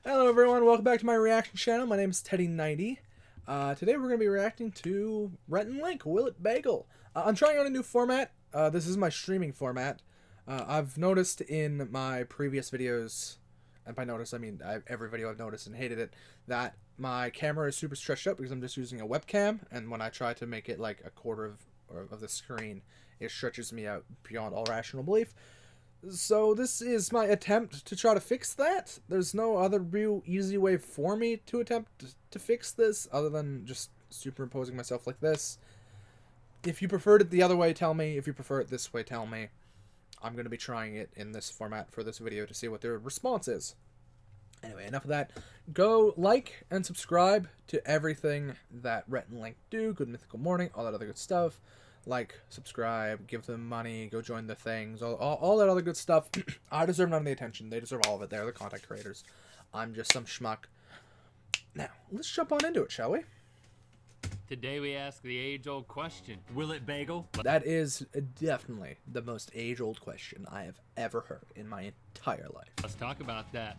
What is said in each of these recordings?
Hello everyone, welcome back to my reaction channel. My name is Teddy90. Today we're going to be reacting to Rhett and Link, Will It Bagel. I'm trying out a new format. This is my streaming format. I've noticed in my previous videos, and by notice I mean every video I've noticed and hated it, that my camera is super stretched out because I'm just using a webcam, and when I try to make it like a quarter of the screen, it stretches me out beyond all rational belief. So this is my attempt to try to fix that. There's no other real easy way for me to attempt to fix this other than just superimposing myself like this. If you preferred it the other way, tell me. If you prefer it this way, tell me. I'm going to be trying it in this format for this video to see what their response is. Anyway, enough of that. Go like and subscribe to everything that Rhett and Link do. Good Mythical Morning, all that other good stuff. Like, subscribe, give them money, go join the things, all that other good stuff. I deserve none of the attention. They deserve all of it. They're the content creators. I'm just some schmuck. Now, let's jump on into it, shall we? Today we ask the age-old question, will it bagel? That is definitely the most age-old question I have ever heard in my entire life. Let's talk about that.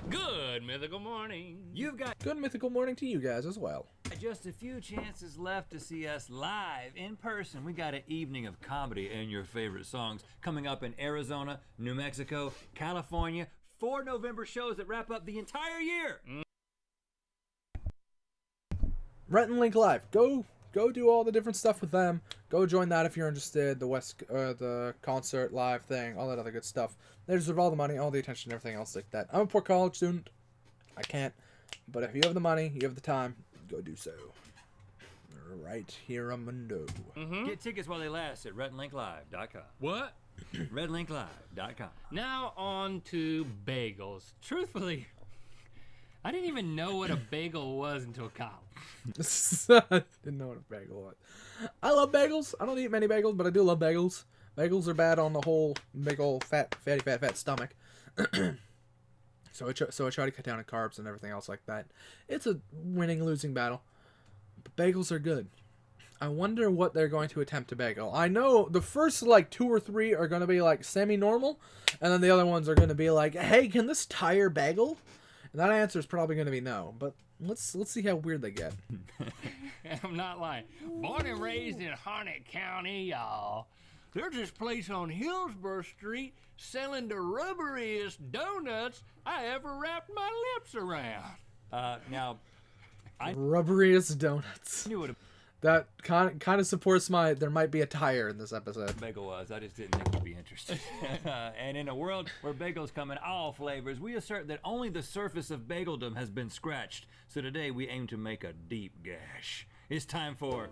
Good mythical morning. You've got Good mythical morning to you guys as well. just a few chances left to see us live in person. We got an evening of comedy and your favorite songs coming up in Arizona, New Mexico, California. 4 November shows that wrap up the entire year. Rhett and Link Live. Go do all the different stuff with them. Go join that if you're interested. The concert live thing, all that other good stuff. They deserve all the money, all the attention, everything else like that. I'm a poor college student. I can't. But if you have the money, you have the time, go do so. Right here, Amundo. Get tickets while they last at redlinklive.com. What? redlinklive.com. Now on to bagels. Truthfully, I didn't even know what a bagel was until college. I didn't know what a bagel was. I love bagels. I don't eat many bagels, but I do love bagels. Bagels are bad on the whole big old fatty stomach. So I try to cut down on carbs and everything else like that. It's a winning-losing battle. But bagels are good. I wonder what they're going to attempt to bagel. I know the first like 2 or 3 are going to be like semi-normal, and then the other ones are going to be like, hey, can this tire bagel? And that answer is probably going to be no. But let's see how weird they get. I'm not lying. Born and raised in Harnett County, y'all. There's this place on Hillsborough Street selling the rubberiest donuts I ever wrapped my lips around. Now, Rubberiest donuts. I knew what a That kind of supports my there might be a tire in this episode. bagel was. I just didn't think you'd be interested. And in a world where bagels come in all flavors, we assert that only the surface of bageldom has been scratched. So today we aim to make a deep gash. It's time for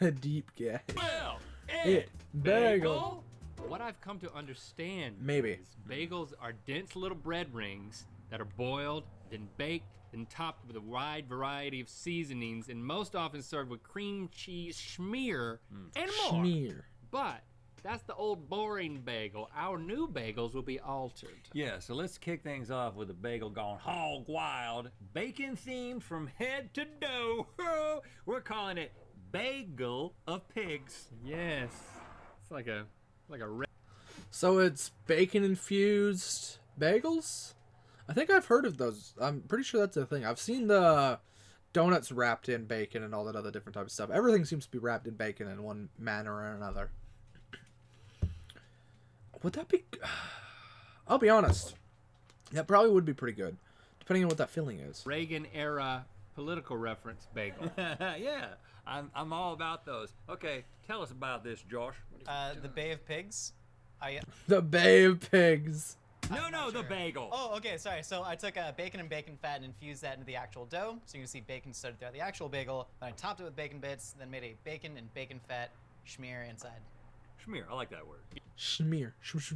A deep gash. Well, It bagel. What I've come to understand Maybe. is bagels are dense little bread rings that are boiled, then baked, then topped with a wide variety of seasonings, and most often served with cream cheese schmear and more. Schmear. But that's the old boring bagel. Our new bagels will be altered. Yeah, so let's kick things off with a bagel gone hog wild, bacon themed from head to toe. We're calling it Bagel of Pigs. Yes, it's like a So it's bacon infused bagels? I think I've heard of those. I'm pretty sure that's a thing. I've seen the donuts wrapped in bacon and all that other different type of stuff. Everything seems to be wrapped in bacon in one manner or another. Would that be... I'll be honest. That probably would be pretty good, depending on what that filling is. Reagan-era political reference bagel. Yeah, I'm all about those. Okay, tell us about this, Josh. The Bay of Pigs. The Bay of Pigs. No, the bagel. Oh, okay, sorry. So I took bacon and bacon fat and infused that into the actual dough. So you can see bacon studded throughout the actual bagel. Then I topped it with bacon bits, then made a bacon and bacon fat schmear inside. Schmear, I like that word. Schmear. Schmear.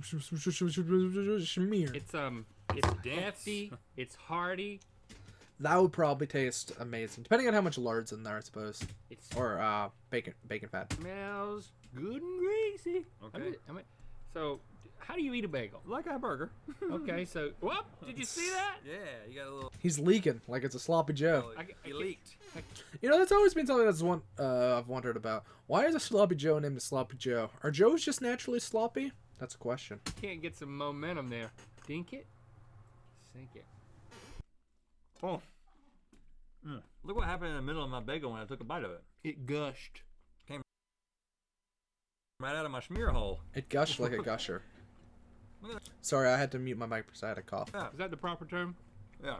It's defty, it's hearty, That would probably taste amazing, depending on how much lard's in there, I suppose. it's Or bacon fat. smells good and greasy. Okay. So, How do you eat a bagel? Like a burger. Okay, so whoop! Did you see that? Yeah, you got a little. He's leaking like it's a sloppy Joe. You leaked. You know, that's always been something that's one I've wondered about. Why is a sloppy Joe named a sloppy Joe? Are Joes just naturally sloppy? That's a question. Can't get some momentum there. Dink it, sink it. Oh. Look what happened in the middle of my bagel when I took a bite of it. It gushed. Right out of my schmear hole. It gushed like a gusher. Sorry, I had to mute my mic because I had a cough. Yeah. Is that the proper term? Yeah.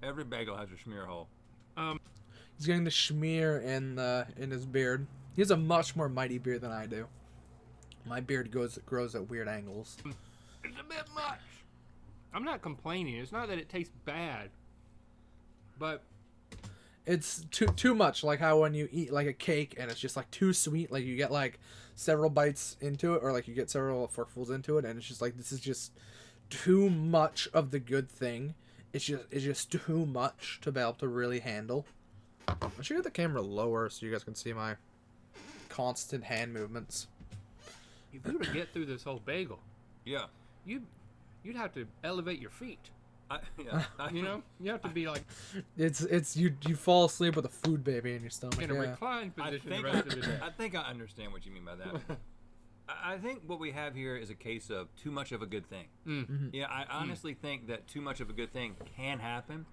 Every bagel has a schmear hole. He's getting the schmear in his beard. He has a much more mighty beard than I do. My beard grows at weird angles. It's a bit much. I'm not complaining. It's not that it tastes bad, but It's too much, like how when you eat like a cake and it's just like too sweet, like you get like several bites into it, or like you get several forkfuls into it, and it's just like this is just too much of the good thing. It's just too much to be able to really handle. I should get the camera lower so you guys can see my constant hand movements. if you were to get through this whole bagel, Yeah. you'd have to elevate your feet. Yeah. You know, you have to be like It's you fall asleep with a food baby in your stomach. in a Yeah. reclined I position think, the rest of the day. I think I understand what you mean by that. I think what we have here is a case of too much of a good thing. Yeah, I honestly think that too much of a good thing can happen,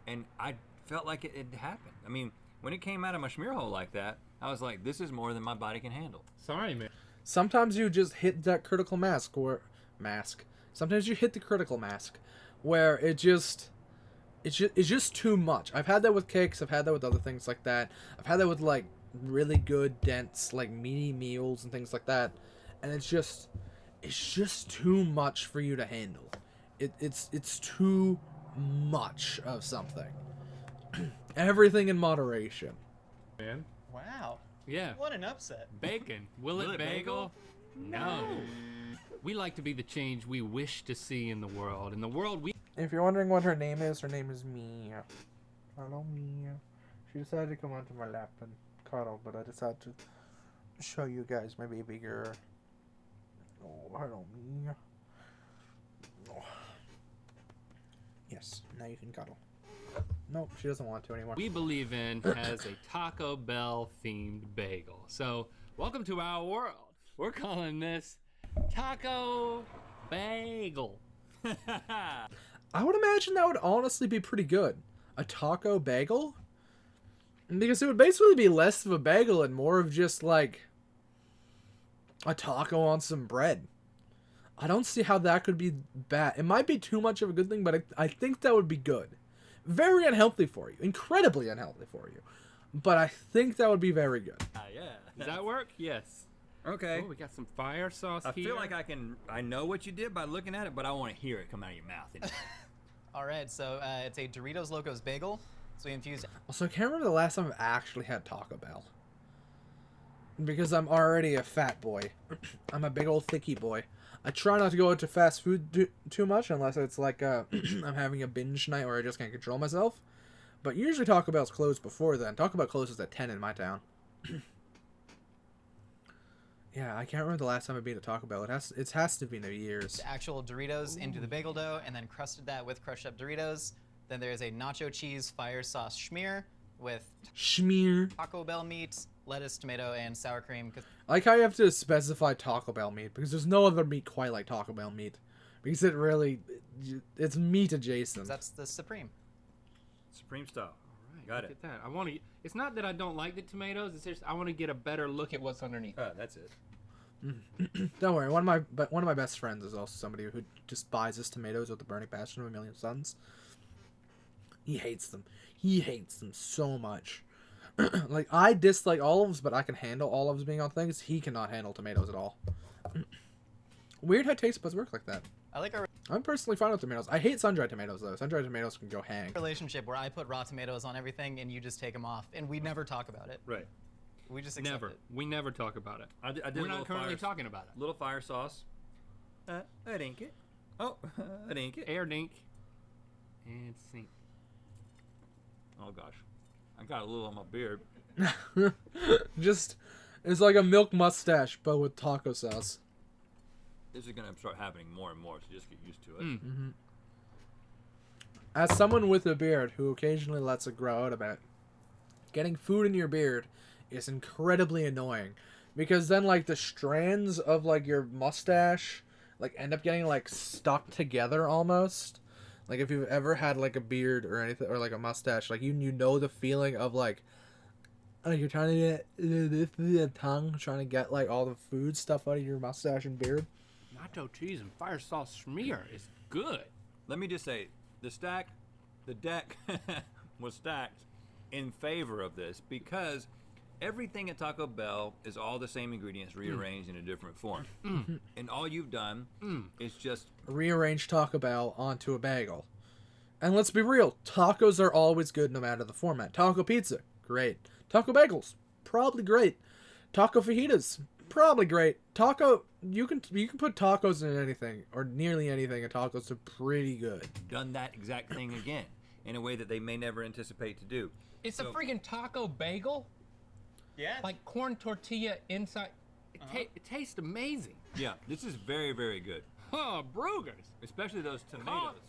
and I felt like it happened. I mean, when it came out of my schmear hole like that, I was like, this is more than my body can handle. Sorry, man. Sometimes you just hit that critical mask. Sometimes you hit the critical mask, where it's just too much. I've had that with cakes. I've had that with other things like that. I've had that with like really good, dense, like meaty meals and things like that. And it's just too much for you to handle. It's too much of something. Everything in moderation. Man. Wow. Yeah. What an upset. Bacon. Will it bagel? No. We like to be the change we wish to see in the world. In the world we If you're wondering what her name is Mia. Hello, Mia. She decided to come onto my lap and cuddle, but I decided to show you guys my baby girl. Oh, hello, Mia. Oh. Yes, now you can cuddle. Nope, she doesn't want to anymore. we believe in has a Taco Bell themed bagel. So, welcome to our world. We're calling this Taco Bagel. I would imagine that would honestly be pretty good. A taco bagel? Because it would basically be less of a bagel and more of just like a taco on some bread. I don't see how that could be bad. It might be too much of a good thing, but I think that would be good. Very unhealthy for you. Incredibly unhealthy for you. But I think that would be very good. Yeah. Does that work? Yes. Okay. Oh, we got some fire sauce I here. feel like I know what you did by looking at it, but I want to hear it come out of your mouth. All right, so it's a Doritos Locos bagel. So we infused Also, I can't remember the last time I've actually had Taco Bell. Because I'm already a fat boy. I'm a big old thicky boy. I try not to go into fast food too much unless it's like I'm having a binge night where I just can't control myself. But usually Taco Bell's closed before then. Taco Bell closes at 10 in my town. Yeah, I can't remember the last time I've been to Taco Bell. It has to be no years. actual Doritos into the bagel dough and then crusted that with crushed up Doritos. Then there's a nacho cheese fire sauce schmear with Schmear. Taco Bell meat, lettuce, tomato, and sour cream. I like how you have to specify Taco Bell meat because there's no other meat quite like Taco Bell meat. Because it's meat adjacent. That's the supreme. Supreme style. Right, Got look it. at that. I want to. It's not that I don't like the tomatoes. It's just I want to get a better look at what's underneath. That's it. Don't worry, one of my best friends is also somebody who despises tomatoes with the burning passion of a million suns. He hates them. He hates them so much. Like, I dislike olives, but I can handle olives being on things. He cannot handle tomatoes at all. Weird how taste buds work like that. I like our I'm personally fine with tomatoes. I hate sun-dried tomatoes, though. Sun-dried tomatoes can go hang. relationship where I put raw tomatoes on everything and you just take them off, and we never talk about it. Right. We just accept Never. it. We never talk about it. I did We're a not little currently fire, talking about it. little fire sauce. I dink it. Oh, I dink it. Air dink and sink. Oh gosh, I got a little on my beard. Just, it's like a milk mustache, but with taco sauce. This is gonna start happening more and more, so just get used to it. As someone with a beard who occasionally lets it grow out a bit, getting food in your beard is incredibly annoying, because then like the strands of like your mustache like end up getting like stuck together almost. Like if you've ever had like a beard or anything, or like a mustache, like you know the feeling of like you're trying to get the tongue trying to get like all the food stuff out of your mustache and beard. Nacho cheese and fire sauce schmear is good. Let me just say, the deck was stacked in favor of this because everything at Taco Bell is all the same ingredients rearranged in a different form. And all you've done is just Rearrange Taco Bell onto a bagel. And let's be real, tacos are always good no matter the format. Taco pizza, great. Taco bagels, probably great. Taco fajitas, probably great. Taco, you can put tacos in anything or nearly anything, and tacos are pretty good. done that exact thing again in a way that they may never anticipate to do. It's a freaking taco bagel, Yeah. like corn tortilla inside. It tastes amazing. Yeah, this is very, very good. Oh, Brugers. Especially those tomatoes.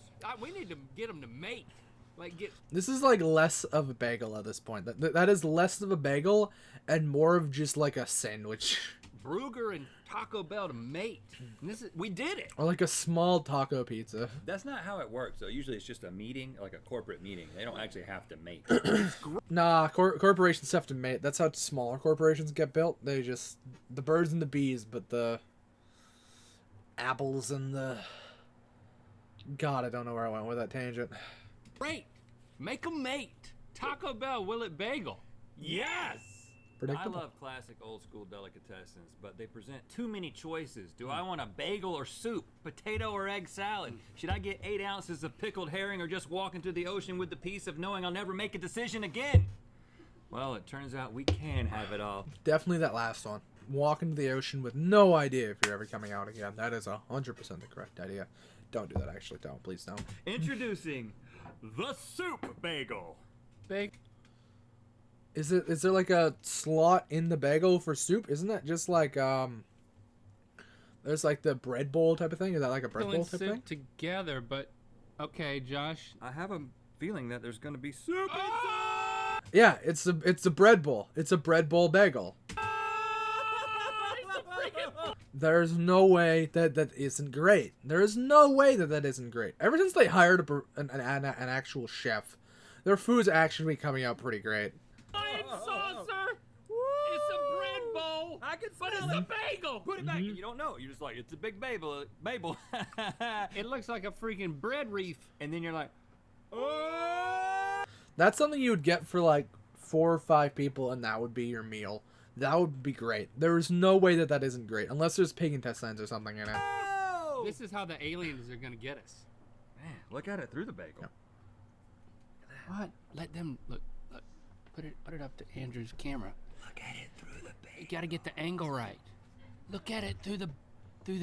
We need to get them to mate. Like get. This is like less of a bagel at this point. That is less of a bagel and more of just like a sandwich. Brugger and Taco Bell to mate. And we did it. Or like a small taco pizza. That's not how it works, though. Usually it's just a meeting, like a corporate meeting. They don't actually have to mate. Nah, corporations have to mate. That's how smaller corporations get built. They just... The birds and the bees, but the... apples and the... God, I don't know where I went with that tangent. Great. Make them mate. Taco Bell Willet Bagel. Yes! I Predictable. love classic old school delicatessens, but they present too many choices. Do I want a bagel or soup, potato or egg salad? Should I get 8 ounces of pickled herring or just walk into the ocean with the peace of knowing I'll never make a decision again? Well, it turns out we can have it all. Definitely that last one. Walk into the ocean with no idea if you're ever coming out again. That is 100% the correct idea. Don't do that, actually. Don't. Please don't. Introducing the soup bagel. Is there like a slot in the bagel for soup? Isn't that just like there's like the bread bowl type of thing? Is that like a bread bowl type thing? together, but okay, Josh. I have a feeling that there's going to be soup inside. Yeah, it's a bread bowl. It's a bread bowl bagel. There's no way that isn't great. There is no way that isn't great. Ever since they hired an actual chef, their food's actually coming out pretty great. Saucer. It's a bread bowl. I can But smell it's a it. bagel. Put it back. You don't know. You're just like, it's a big Babel. It looks like a freaking bread reef. And then you're like, oh. That's something you would get for like 4 or 5 people, and that would be your meal. That would be great. There is no way that isn't great, unless there's pig intestines or something in it. This is how the aliens are gonna get us. Man, look at it through the bagel. What? Let them look. Put it up to Andrew's camera. Look at it through the bagel. You gotta get the angle right. Look at it through the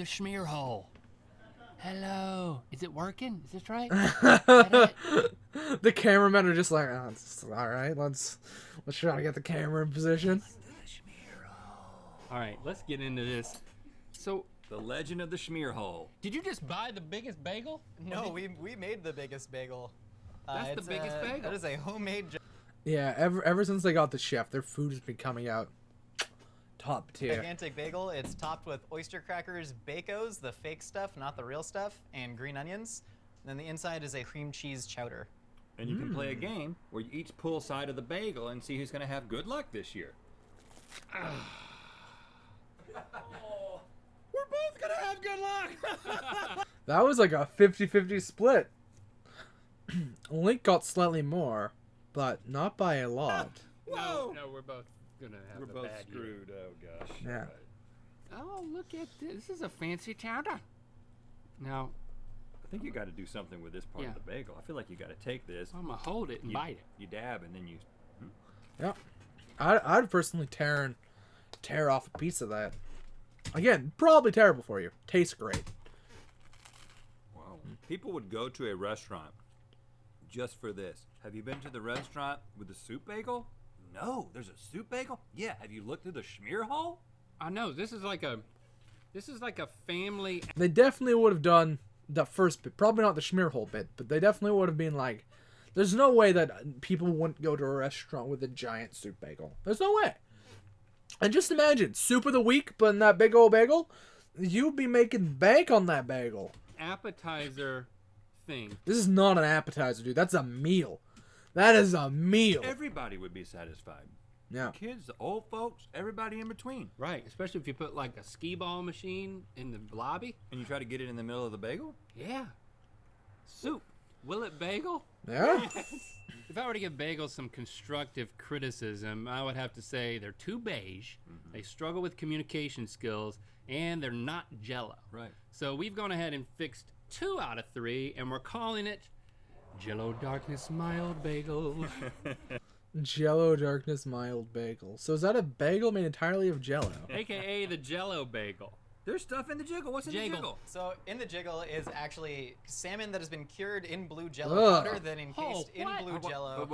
schmear hole. Hello. Is it working? Is this right? The cameramen are just like, oh, it's all right. Let's try to get the camera in position. All right, let's get into this. So, The legend of the schmear hole. did you just buy the biggest bagel? No, we made the biggest bagel. That's the it's biggest bagel. That is a homemade. Yeah, ever since they got the chef, their food has been coming out top tier. Gigantic bagel. It's topped with oyster crackers, Bacos, the fake stuff, not the real stuff, and green onions. And then the inside is a cream cheese chowder. And you can play a game where you each pull a side of the bagel and see who's going to have good luck this year. We're both going to have good luck. That was like a 50-50 split. Link got slightly more, but not by a lot. Whoa. No, we're both gonna have We're a both bad year. screwed. Oh, gosh. Yeah. Oh, look at this. This is a fancy chowder. Now, I think you got to do something with this part of Yeah. the bagel. I feel like you got to take this. I'm gonna hold it and you, bite it. You dab and then you. Yeah. I'd personally tear off a piece of that. Again, probably terrible for you. Tastes great. Wow. People would go to a restaurant just for this. Have you been to the restaurant with the soup bagel? No, there's a soup bagel? Yeah. Have you looked through the schmear hole? I know this is like a This is like a family. They definitely would have done the first bit. Probably not the schmear hole bit, but they definitely would have been like, there's no way that people wouldn't go to a restaurant with a giant soup bagel. There's no way. And just imagine, soup of the week, but in that big old bagel, you'd be making bank on that bagel. Appetizer thing. This is not an appetizer, dude. That's a meal. That is a meal. Everybody would be satisfied. Yeah. Kids, the old folks, everybody in between. Right, especially if you put like a skee ball machine in the lobby. And you try to get it in the middle of the bagel? Yeah. Soup. Will it bagel? Yeah. If I were to give bagels some constructive criticism, I would have to say they're too beige, they struggle with communication skills, and they're not Jell-O. Right. So we've gone ahead and fixed 2 out of 3, and we're calling it Jell-O Darkness Mild Bagel. Jello Darkness Mild Bagel. So is that a bagel made entirely of Jello? AKA the Jell-O Bagel. There's stuff in the jiggle. What's in the Jiggle. jiggle? So in the jiggle is actually salmon that has been cured in blue Jello Ugh. powder, then encased in what? blue Jello.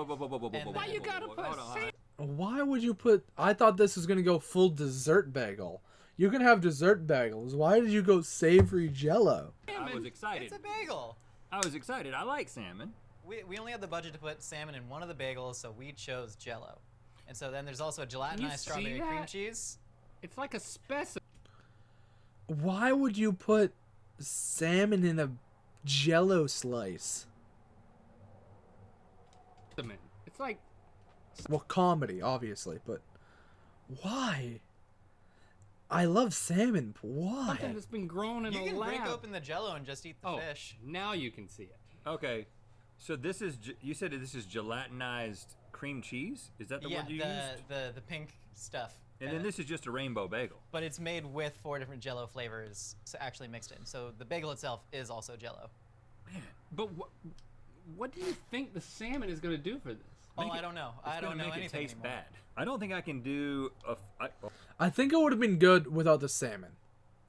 And Why you gotta put salmon? Why would you put... I thought this was going to go full dessert bagel. You can have dessert bagels. Why did you go savory Jello? I was excited. It's a bagel. I was excited. I like salmon. We only had the budget to put salmon in one of the bagels, so we chose Jello. And so then there's also a gelatinized see strawberry cream that? cheese. It's like a specimen. Why would you put salmon in a Jello slice? It's like Well, comedy, obviously, but why? I love salmon. But why? something that's been grown in You a can lab. break open the Jello and just eat the Oh, fish. now you can see it. Okay. So this is, you said this is gelatinized cream cheese? Is that the Yeah, word you used? the pink stuff. And then this is just a rainbow bagel. But it's made with 4 different Jello flavors actually mixed in. So the bagel itself is also Jello. But what do you think the salmon is going to do for this? Oh, I don't know. I It's don't gonna know make it anything taste anymore. bad. I don't think I can do I think it would have been good without the salmon.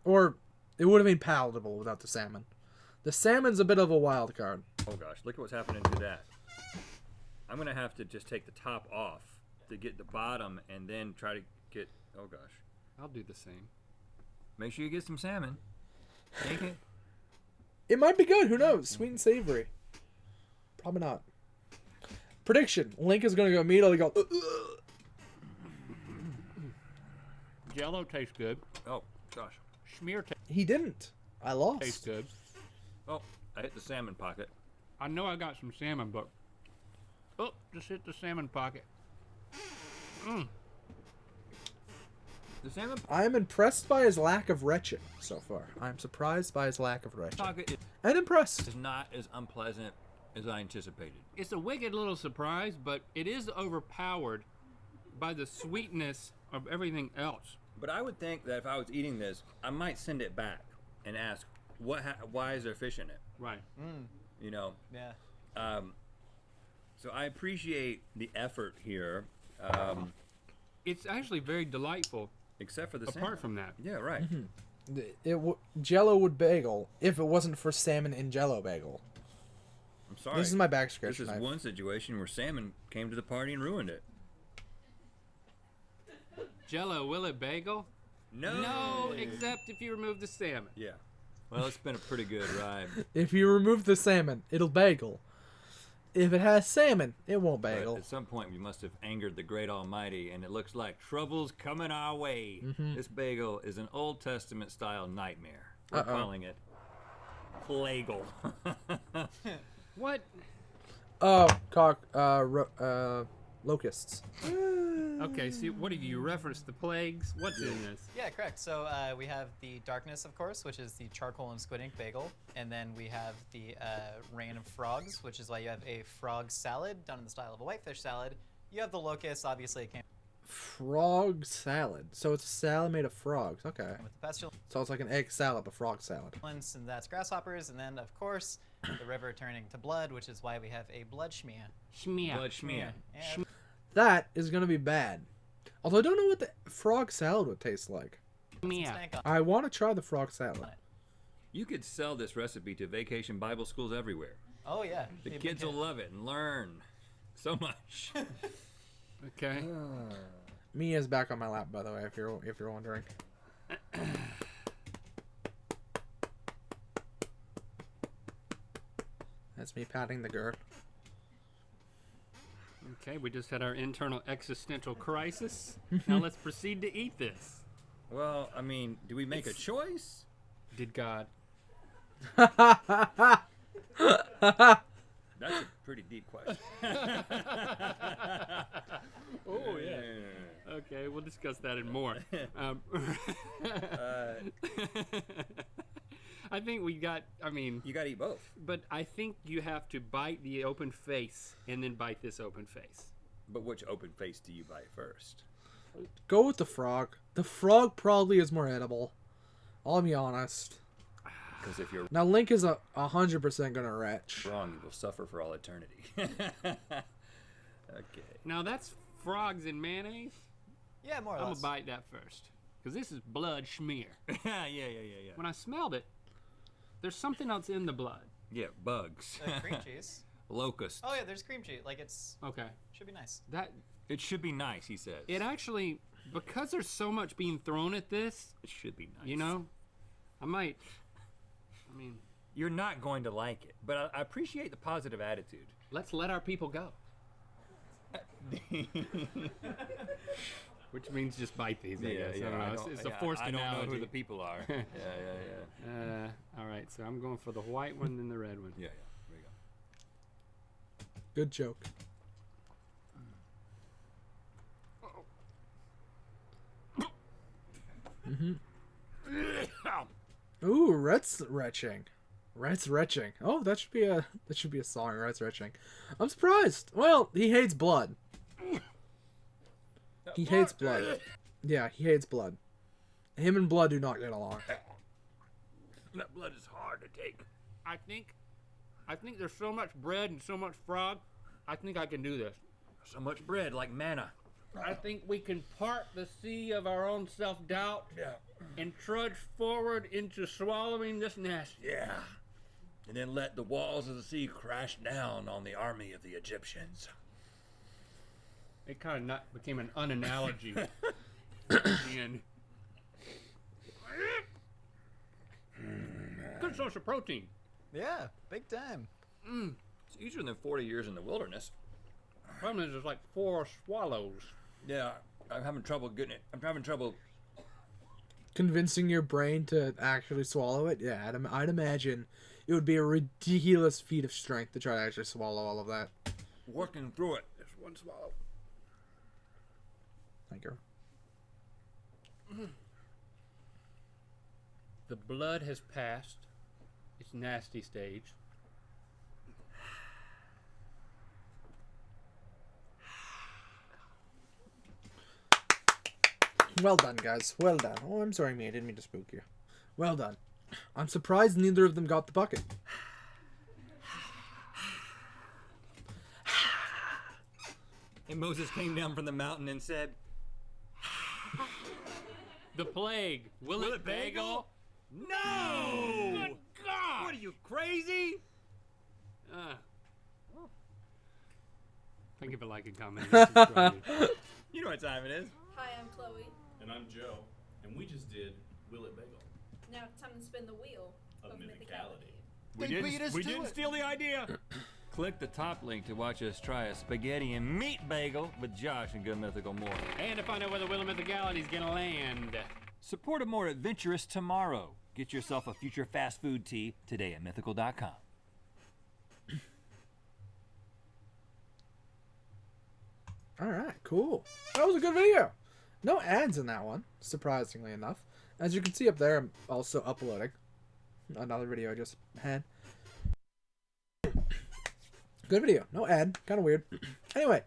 Or it would have been palatable without the salmon. The salmon's a bit of a wild card. oh gosh, look at what's happening to that. I'm gonna have to just take the top off to get the bottom and then try to get, oh gosh. I'll do the same. Make sure you get some salmon. Take it. It might be good. Who knows? Sweet and savory. Probably not. Prediction. Link is going to go immediately go... Jell-O tastes good. Oh gosh. Schmear He didn't. I lost. tastes good. Oh, I hit the salmon pocket. I know I got some salmon, but oh, just hit the salmon pocket. The salmon I am impressed by his lack of retching so far. I am surprised by his lack of retching. pocket And impressed. is not as unpleasant as I anticipated. It's a wicked little surprise, but it is overpowered by the sweetness of everything else. But I would think that if I was eating this, I might send it back and ask, why is there fish in it? Right. You know. Yeah. So I appreciate the effort here, It's actually very delightful. except for the salmon. Apart from that, Yeah, right. Jello would bagel if it wasn't for salmon in Jello bagel. I'm sorry. This is my This backscratch is knife. one situation where salmon came to the party and ruined it. Jell-O, will it bagel? No. No, except if you remove the salmon. Yeah. Well, it's been a pretty good ride. If you remove the salmon, it'll bagel. If it has salmon, it won't But bagel. at some point, we must have angered the great Almighty, and it looks like trouble's coming our way. This bagel is an Old Testament style nightmare. We're calling it Plagal. What? Oh, locusts. Okay, so what have you referenced the plagues? What's in this? Yeah, correct. So we have the darkness, of course, which is the charcoal and squid ink bagel, and then we have the rain of frogs, which is why you have a frog salad done in the style of a whitefish salad. You have the locust, obviously, it came Frog salad. So it's a salad made of frogs. Okay. with the pestilence, So it's like an egg salad, but frog salad. and that's grasshoppers, and then, of course, the river turning to blood, which is why we have a blood schmear. Schmear. Blood schmear. And That is going to be bad. Although I don't know what the frog salad would taste like. Schmear. stank on I want to try the frog salad. it. You could sell this recipe to vacation Bible schools everywhere. Oh, yeah. The Maybe kids we will can- love it and learn so much. Okay. Mia's back on my lap, by the way, if you're wondering. That's me patting the girl. Okay, we just had our internal existential crisis. Now let's proceed to eat this. Well, I mean, do we make a choice? Did God? That's a pretty deep question. Oh, yeah. Okay, we'll discuss that and more. I think we got, You gotta eat both. but I think you have to bite the open face and then bite this open face. But which open face do you bite first? Go with the frog. The frog probably is more edible. I'll be honest. Because if you're Now Link is 100% gonna retch. wrong, you will suffer for all eternity. Okay. Now that's frogs and mayonnaise. Yeah, more or I'm less. gonna bite that first. Because this is blood schmear. yeah. When I smelled it, there's something else in the blood. Yeah, bugs. Cream cheese. Locust. Oh yeah, there's cream cheese. Like Okay. should be nice. That It should be nice, he says. it actually, because there's so much being thrown at this, It should be nice. you know, You're not going to like it, but I appreciate the positive attitude. let's let our people go. Which means just bite these, I guess. I don't know. It's a forced I don't analogy. know who the people are. yeah. All right, so I'm going for the white one and the red one. Yeah. There you go. Good joke. Ooh, Rhett's retching. Rhett's retching. Oh, that should be a song. Rhett's retching. I'm surprised. Well, he hates blood. He hates blood. Yeah, he hates blood. Him and blood do not get along. That blood is hard to take. I think there's so much bread and so much frog. I think I can do this. So much bread, like manna. I think we can part the sea of our own self-doubt and trudge forward into swallowing this nasty. Yeah. And then let the walls of the sea crash down on the army of the Egyptians. It kind of became an unanalogy at the end. Good source of protein. Yeah, big time. It's easier than 40 years in the wilderness. Problem is, there's like 4 swallows. Yeah, I'm having trouble getting it. I'm having trouble. Convincing your brain to actually swallow it? Yeah, I'd imagine it would be a ridiculous feat of strength to try to actually swallow all of that. Working through it. Just one swallow. Thank you. The blood has passed its nasty stage. Well done, guys. Well done. Oh, I'm sorry, me. I didn't mean to spook you. Well done. I'm surprised neither of them got the bucket. And Moses came down from the mountain and said, The plague. Will it bagel? No! Good God! What are you, crazy? Thank you for liking, commenting, and subscribing. You know what time it is. Hi, I'm Chloe. And I'm Joe, and we just did Will It Bagel Now it's time to spin the wheel of Mythicality. We didn't steal the idea. Click the top link to watch us try a spaghetti and meat bagel with Josh and Good Mythical More. And to find out where the Wheel of Mythicality is going to land. Support a more adventurous tomorrow. Get yourself a future fast food tea today at mythical.com. Alright, cool. That was a good video. No ads in that one, surprisingly enough. As you can see up there, I'm also uploading another video I just had. Good video. No ad. Kind of weird. Anyway.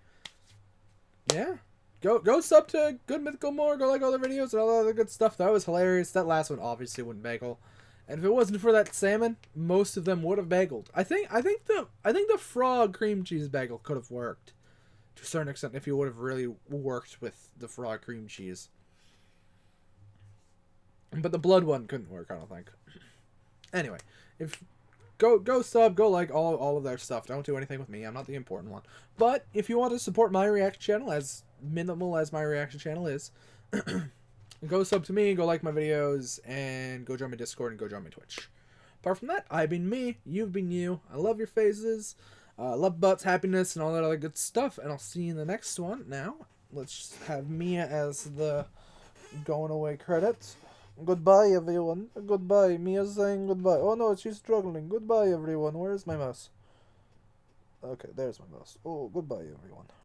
Yeah. Go sub to Good Mythical More. Go like all the videos and all the other good stuff. That was hilarious. That last one obviously wouldn't bagel. And if it wasn't for that salmon, most of them would have bageled. I think the frog cream cheese bagel could have worked to a certain extent if you would have really worked with the frog cream cheese. But the blood one couldn't work, I don't think. Anyway, if go sub, go like all of their stuff. Don't do anything with me. I'm not the important one. But if you want to support my reaction channel, as minimal as my reaction channel is, go sub to me, go like my videos, and go join my Discord and go join my Twitch. Apart from that, I've been me, you've been you. I love your faces, love butts, happiness, and all that other good stuff. And I'll see you in the next one. Now, let's have Mia as the going away credits. Goodbye, everyone. Goodbye. Mia's saying goodbye. Oh no, she's struggling. Goodbye, everyone. Where's my mouse? Okay, there's my mouse. Oh, goodbye, everyone.